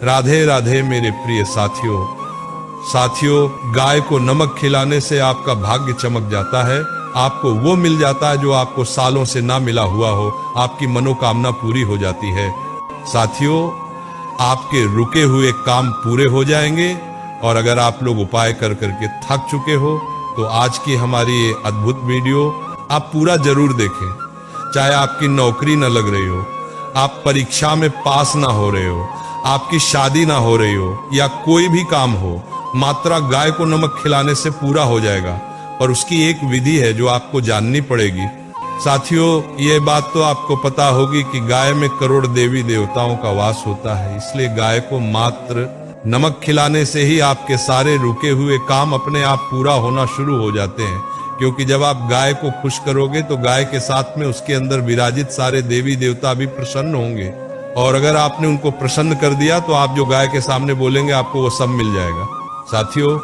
राधे राधे मेरे प्रिय साथियों, गाय को नमक खिलाने से आपका भाग्य चमक जाता है। आपको वो मिल जाता है जो आपको सालों से ना मिला हुआ हो। आपकी मनोकामना पूरी हो जाती है। साथियों, आपके रुके हुए काम पूरे हो जाएंगे। और अगर आप लोग उपाय कर करके थक चुके हो तो आज की हमारी ये अद्भुत वीडियो आप पूरा जरूर देखें। चाहे आपकी नौकरी न लग रही हो, आप परीक्षा में पास ना हो रहे हो, आपकी शादी ना हो रही हो, या कोई भी काम हो, मात्रा गाय को नमक खिलाने से पूरा हो जाएगा। और उसकी एक विधि है जो आपको जाननी पड़ेगी। साथियों, ये बात तो आपको पता होगी कि गाय में करोड़ देवी देवताओं का वास होता है। इसलिए गाय को मात्र नमक खिलाने से ही आपके सारे रुके हुए काम अपने आप पूरा होना शुरू हो जाते हैं। क्योंकि जब आप गाय को खुश करोगे तो गाय के साथ में उसके अंदर विराजित सारे देवी देवता भी प्रसन्न होंगे। और अगर आपने उनको प्रसन्न कर दिया तो आप जो गाय के सामने बोलेंगे आपको वो सब मिल जाएगा। साथियों,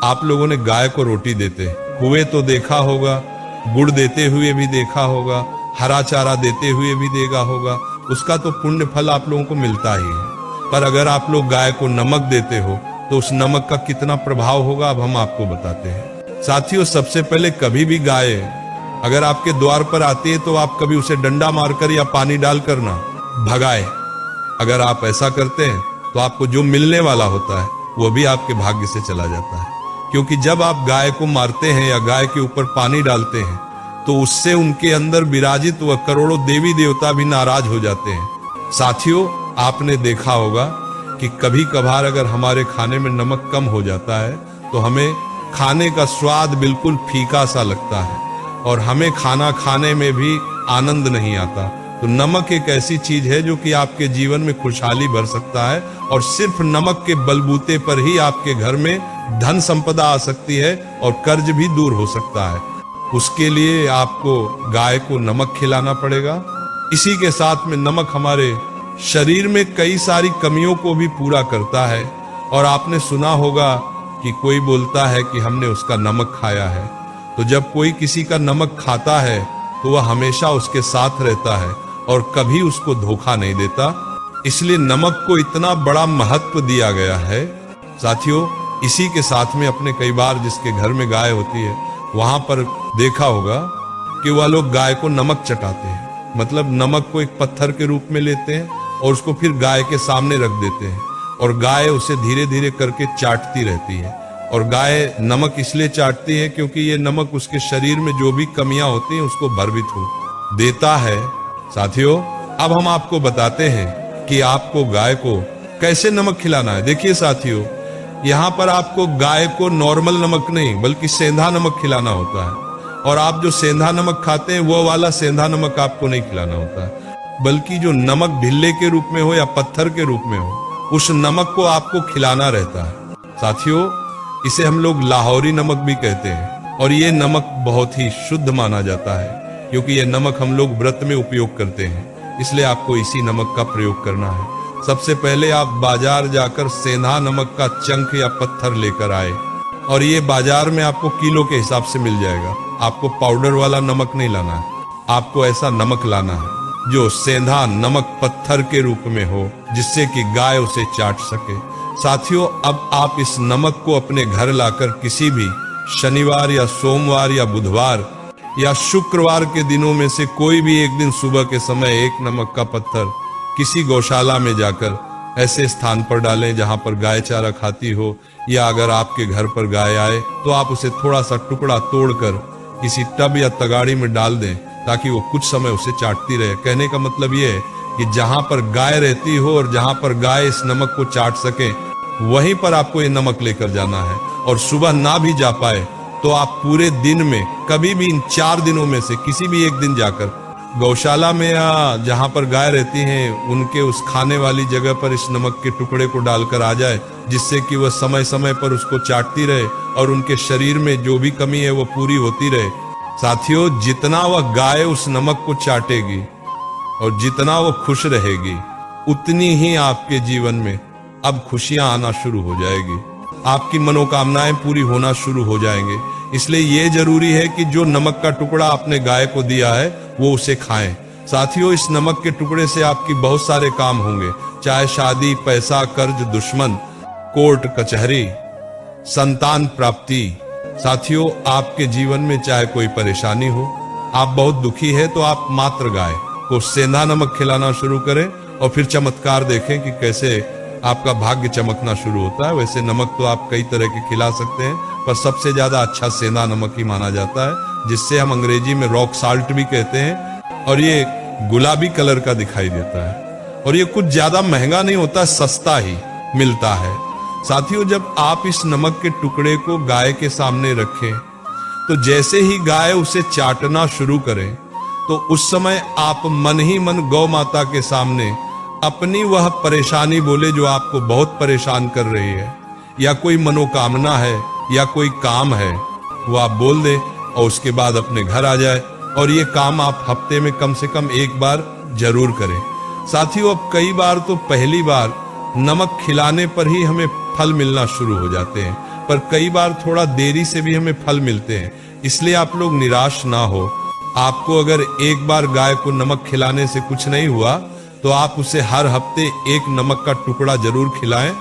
आप लोगों ने गाय को रोटी देते हुए तो देखा होगा, गुड़ देते हुए भी देखा होगा, हरा चारा देते हुए भी देखा होगा। उसका तो पुण्य फल आप लोगों को मिलता ही है। पर अगर आप लोग गाय को नमक देते हो तो उस नमक का कितना प्रभाव होगा अब हम आपको बताते हैं। साथियों, सबसे पहले कभी भी गाय अगर आपके द्वार पर आती है तो आप कभी उसे डंडा मारकर या पानी डालकर ना भगाए। अगर आप ऐसा करते हैं तो आपको जो मिलने वाला होता है वो भी आपके भाग्य से चला जाता है। क्योंकि जब आप गाय को मारते हैं या गाय के ऊपर पानी डालते हैं तो उससे उनके अंदर विराजित व करोड़ों देवी देवता भी नाराज हो जाते हैं। साथियों, आपने देखा होगा कि कभी कभार अगर हमारे खाने में नमक कम हो जाता है तो हमें खाने का स्वाद बिल्कुल फीका सा लगता है और हमें खाना खाने में भी आनंद नहीं आता। तो नमक एक ऐसी चीज है जो कि आपके जीवन में खुशहाली भर सकता है। और सिर्फ नमक के बलबूते पर ही आपके घर में धन संपदा आ सकती है और कर्ज भी दूर हो सकता है। उसके लिए आपको गाय को नमक खिलाना पड़ेगा। इसी के साथ में नमक हमारे शरीर में कई सारी कमियों को भी पूरा करता है। और आपने सुना होगा कि कोई बोलता है कि हमने उसका नमक खाया है। तो जब कोई किसी का नमक खाता है तो वह हमेशा उसके साथ रहता है और कभी उसको धोखा नहीं देता। इसलिए नमक को इतना बड़ा महत्व दिया गया है। साथियों, इसी के साथ में अपने कई बार जिसके घर में गाय होती है वहां पर देखा होगा कि वह लोग गाय को नमक चटाते हैं। मतलब नमक को एक पत्थर के रूप में लेते हैं और उसको फिर गाय के सामने रख देते हैं और गाय उसे धीरे धीरे करके चाटती रहती है। और गाय नमक इसलिए चाटती है क्योंकि ये नमक उसके शरीर में जो भी कमियां होती हैं उसको भरवित हो देता है। साथियों, अब हम आपको बताते हैं कि आपको गाय को कैसे नमक खिलाना है। देखिए साथियों, यहाँ पर आपको गाय को नॉर्मल नमक नहीं बल्कि सेंधा नमक खिलाना होता है। और आप जो सेंधा नमक खाते हैं वो वाला सेंधा नमक आपको नहीं खिलाना होता है, बल्कि जो नमक ढिल्ले के रूप में हो या पत्थर के रूप में हो उस नमक को आपको खिलाना रहता है। साथियों, इसे हम लोग लाहौरी नमक भी कहते हैं। और ये नमक बहुत ही शुद्ध माना जाता है क्योंकि ये नमक हम लोग व्रत में उपयोग करते हैं। इसलिए आपको इसी नमक का प्रयोग करना है। सबसे पहले आप बाजार जाकर सेंधा नमक का चंक या पत्थर लेकर आए। और ये बाजार में आपको किलो के हिसाब से मिल जाएगा। आपको पाउडर वाला नमक नहीं लाना है, आपको ऐसा नमक लाना है जो सेंधा नमक पत्थर के रूप में हो, जिससे कि गाय उसे चाट सके। साथियों, अब आप इस नमक को अपने घर लाकर किसी भी शनिवार या सोमवार या बुधवार या शुक्रवार के दिनों में से कोई भी एक दिन सुबह के समय एक नमक का पत्थर किसी गौशाला में जाकर ऐसे स्थान पर डालें जहां पर गाय चारा खाती हो। या अगर आपके घर पर गाय आए तो आप उसे थोड़ा सा टुकड़ा तोड़कर किसी टब या तगाड़ी में डाल दें ताकि वो कुछ समय उसे चाटती रहे। कहने का मतलब ये है कि जहां पर गाय रहती हो और जहां पर गाय इस नमक को चाट सके वहीं पर आपको ये नमक लेकर जाना है। और सुबह ना भी जा पाए तो आप पूरे दिन में कभी भी इन 4 दिनों में से किसी भी एक दिन जाकर गौशाला में या जहां पर गाय रहती हैं उनके उस खाने वाली जगह पर इस नमक के टुकड़े को डालकर आ जाए, जिससे कि वह समय समय पर उसको चाटती रहे और उनके शरीर में जो भी कमी है वो पूरी होती रहे। साथियों, जितना वह गाय उस नमक को चाटेगी और जितना वो खुश रहेगी उतनी ही आपके जीवन में अब खुशियां आना शुरू हो जाएगी। आपकी मनोकामनाएं पूरी होना शुरू हो जाएंगे। इसलिए ये जरूरी है कि जो नमक का टुकड़ा आपने गाय को दिया है वो उसे खाएं। साथियों, इस नमक के टुकड़े से आपकी बहुत सारे काम होंगे, चाहे शादी, पैसा, कर्ज, दुश्मन, कोर्ट कचहरी, संतान प्राप्ति। साथियों, आपके जीवन में चाहे कोई परेशानी हो, आप बहुत दुखी है, तो आप मात्र गाय को सेंधा नमक खिलाना शुरू करें और फिर चमत्कार देखें कि कैसे आपका भाग्य चमकना शुरू होता है। वैसे नमक तो आप कई तरह के खिला सकते हैं, पर सबसे ज्यादा अच्छा सेंधा नमक ही माना जाता है, जिससे हम अंग्रेजी में रॉक साल्ट भी कहते हैं। और ये गुलाबी कलर का दिखाई देता है और ये कुछ ज्यादा महंगा नहीं होता, सस्ता ही मिलता है। साथियों, जब आप इस नमक के टुकड़े को गाय के सामने रखें तो जैसे ही गाय उसे चाटना शुरू करे तो उस समय आप मन ही मन गौ माता के सामने अपनी वह परेशानी बोले जो आपको बहुत परेशान कर रही है, या कोई मनोकामना है या कोई काम है, वो आप बोल दे और उसके बाद अपने घर आ जाए। और ये काम आप हफ्ते में कम से कम एक बार जरूर करें। साथियों, अब कई बार तो पहली बार नमक खिलाने पर ही हमें फल मिलना शुरू हो जाते हैं, पर कई बार थोड़ा देरी से भी हमें फल मिलते हैं। इसलिए आप लोग निराश ना हो। आपको अगर एक बार गाय को नमक खिलाने से कुछ नहीं हुआ तो आप उसे हर हफ्ते एक नमक का टुकड़ा जरूर खिलाएं।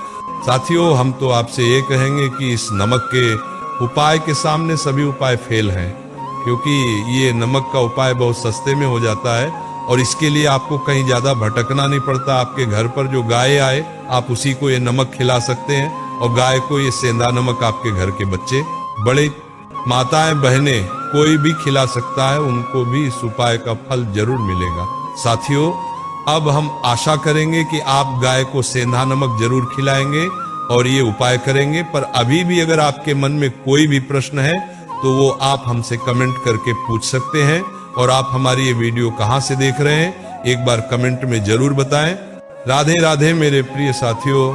साथियों, हम तो आपसे ये कहेंगे कि इस नमक के उपाय के सामने सभी उपाय फेल हैं, क्योंकि ये नमक का उपाय बहुत सस्ते में हो जाता है और इसके लिए आपको कहीं ज्यादा भटकना नहीं पड़ता। आपके घर पर जो गाय आए आप उसी को ये नमक खिला सकते हैं और गाय को ये सेंधा नमक आपके घर के बच्चे, बड़े, माताएं, बहनें, कोई भी खिला सकता है, उनको भी इस उपाय का फल जरूर मिलेगा। साथियों, अब हम आशा करेंगे कि आप गाय को सेंधा नमक जरूर खिलाएंगे और ये उपाय करेंगे। पर अभी भी अगर आपके मन में कोई भी प्रश्न है तो वो आप हमसे कमेंट करके पूछ सकते हैं। और आप हमारी ये वीडियो कहां से देख रहे हैं एक बार कमेंट में जरूर बताएं। राधे राधे मेरे प्रिय साथियों।